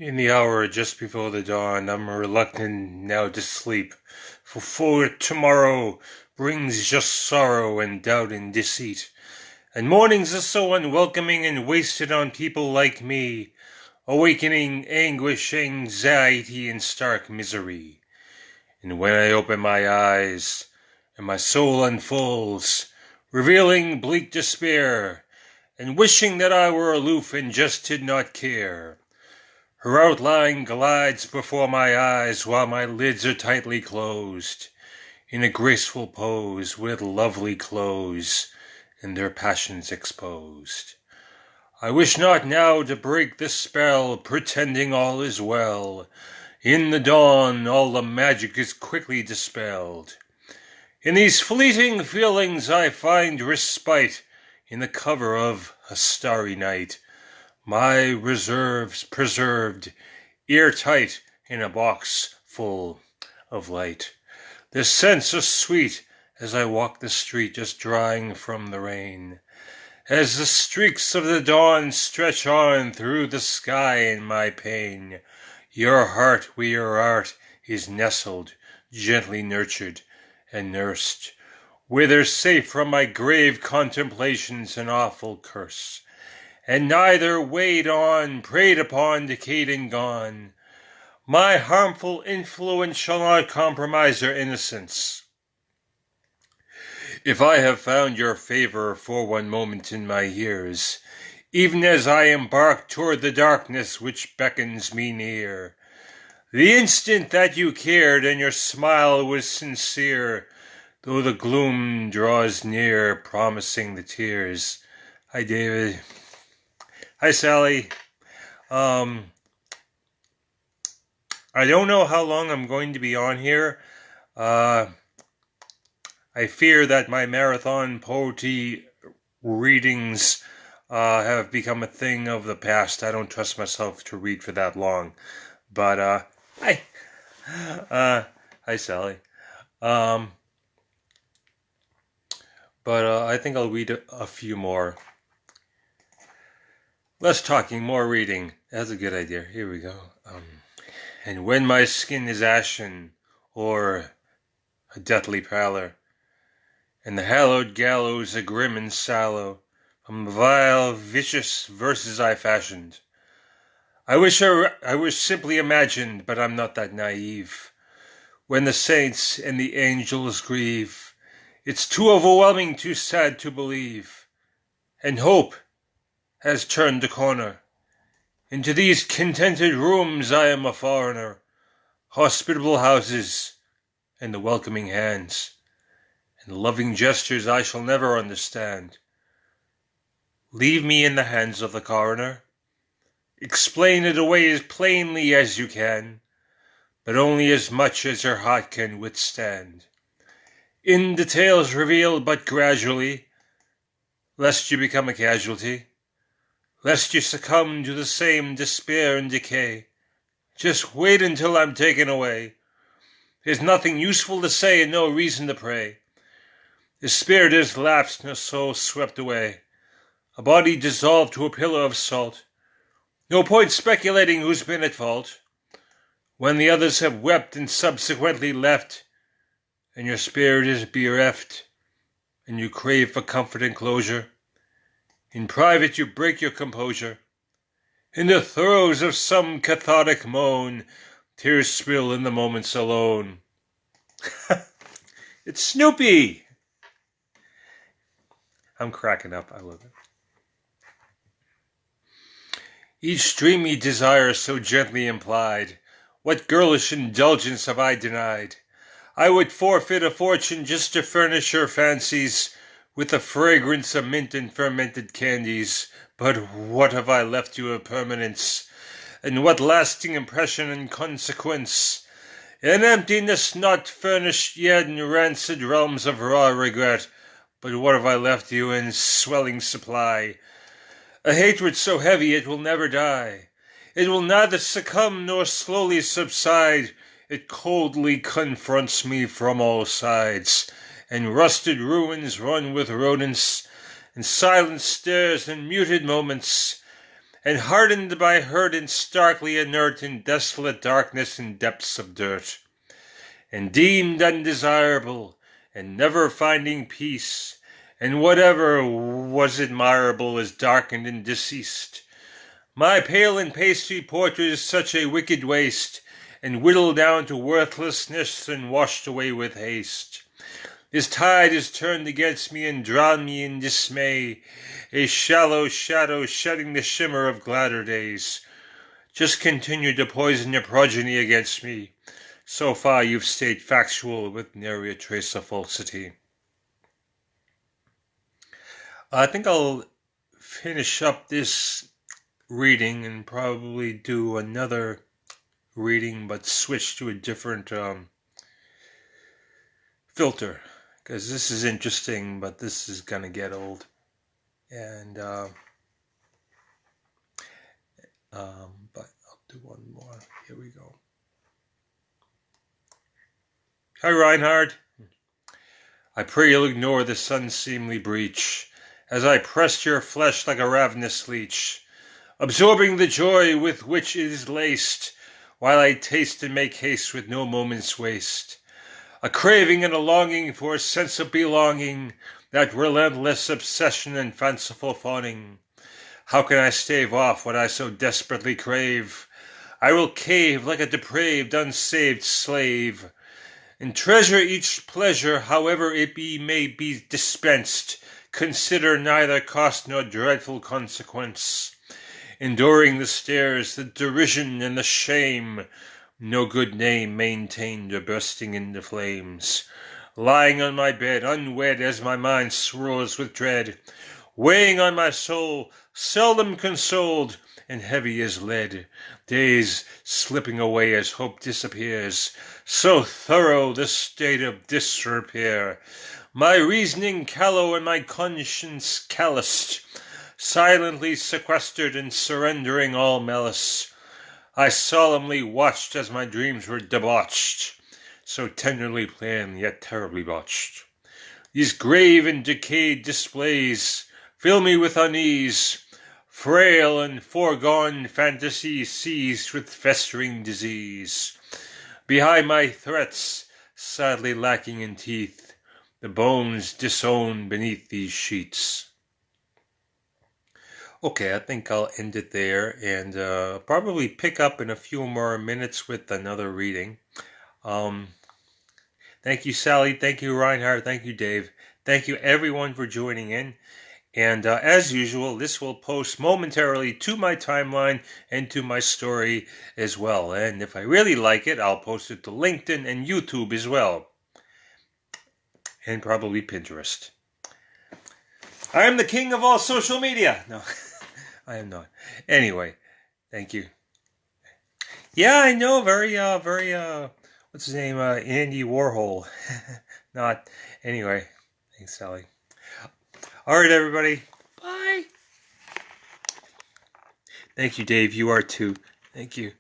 In the hour just before the dawn, I'm reluctant now to sleep, for tomorrow brings just sorrow and doubt and deceit, and mornings are so unwelcoming and wasted on people like me, awakening anguish, anxiety, and stark misery. And when I open my eyes, and my soul unfolds, revealing bleak despair, and wishing that I were aloof and just did not care, her outline glides before my eyes while my lids are tightly closed, in a graceful pose with lovely clothes and their passions exposed. I wish not now to break the spell, pretending all is well. In the dawn all the magic is quickly dispelled. In these fleeting feelings I find respite in the cover of a starry night, my reserves preserved, airtight in a box full of light. The scents are sweet as I walk the street, just drying from the rain, as the streaks of the dawn stretch on through the sky in my pain. Your heart where your art is nestled, gently nurtured and nursed, wither safe from my grave contemplations an awful curse, and neither weighed on, preyed upon, decayed and gone. My harmful influence shall not compromise her innocence. If I have found your favor for one moment in my years, even as I embark toward the darkness which beckons me near, the instant that you cared and your smile was sincere, though the gloom draws near, promising the tears. Hi, David. Hi, Sally. I don't know how long I'm going to be on here. I fear that my marathon poetry readings have become a thing of the past. I don't trust myself to read for that long. But, hi. Hi, Sally. But I think I'll read a few more. Less talking, more reading. That's a good idea. Here we go. And when my skin is ashen, or a deathly pallor, and the hallowed gallows are grim and sallow, from the vile, vicious verses I fashioned, I wish simply imagined, but I'm not that naive. When the saints and the angels grieve, it's too overwhelming, too sad to believe, and hope has turned the corner. Into these contented rooms I am a foreigner, hospitable houses and the welcoming hands, and loving gestures I shall never understand. Leave me in the hands of the coroner. Explain it away as plainly as you can, but only as much as your heart can withstand. In details revealed but gradually, lest you become a casualty, lest you succumb to the same despair and decay. Just wait until I'm taken away. There's nothing useful to say and no reason to pray. The spirit is lapsed and the soul swept away, a body dissolved to a pillar of salt. No point speculating who's been at fault, when the others have wept and subsequently left, and your spirit is bereft, and you crave for comfort and closure. In private you break your composure. In the throes of some cathartic moan, tears spill in the moments alone. It's Snoopy! I'm cracking up. I love it. Each dreamy desire so gently implied, what girlish indulgence have I denied? I would forfeit a fortune just to furnish your fancies with the fragrance of mint and fermented candies. But what have I left you of permanence? And what lasting impression and consequence? An emptiness not furnished yet in rancid realms of raw regret. But what have I left you in swelling supply? A hatred so heavy it will never die. It will neither succumb nor slowly subside. It coldly confronts me from all sides, and rusted ruins run with rodents, and silent stares and muted moments, and hardened by hurt and starkly inert in desolate darkness and depths of dirt, and deemed undesirable, and never finding peace, and whatever was admirable is darkened and deceased. My pale and pasty portrait is such a wicked waste, and whittled down to worthlessness and washed away with haste. His tide is turned against me and drowned me in dismay, a shallow shadow shedding the shimmer of gladder days. Just continue to poison your progeny against me. So far you've stayed factual with nary a trace of falsity. I think I'll finish up this reading and probably do another reading but switch to a different filter, because this is interesting, but this is gonna get old. And but I'll do one more. Here we go. Hi, Reinhard. I pray you'll ignore this unseemly breach, as I pressed your flesh like a ravenous leech, absorbing the joy with which it is laced, while I taste and make haste with no moment's waste. A craving and a longing for a sense of belonging, that relentless obsession and fanciful fawning. How can I stave off what I so desperately crave? I will cave like a depraved, unsaved slave, and treasure each pleasure, however it may be dispensed, consider neither cost nor dreadful consequence, enduring the stares, the derision, and the shame, no good name maintained or bursting into flames, lying on my bed, unwed as my mind swirls with dread, weighing on my soul, seldom consoled, and heavy as lead, days slipping away as hope disappears, so thorough the state of disrepair, my reasoning callow and my conscience calloused, silently sequestered and surrendering all malice. I solemnly watched as my dreams were debauched, so tenderly planned yet terribly botched. These grave and decayed displays fill me with unease, frail and foregone fantasy seized with festering disease. Behind my threats, sadly lacking in teeth, the bones disown beneath these sheets. Okay, I think I'll end it there and probably pick up in a few more minutes with another reading. Thank you, Sally. Thank you, Reinhard. Thank you, Dave. Thank you, everyone, for joining in. And as usual, this will post momentarily to my timeline and to my story as well. And if I really like it, I'll post it to LinkedIn and YouTube as well. And probably Pinterest. I am the king of all social media. No, I am not. Anyway, thank you. Yeah, I know. Very, what's his name? Andy Warhol. Not. Anyway, thanks, Sally. All right, everybody. Bye. Thank you, Dave. You are too. Thank you.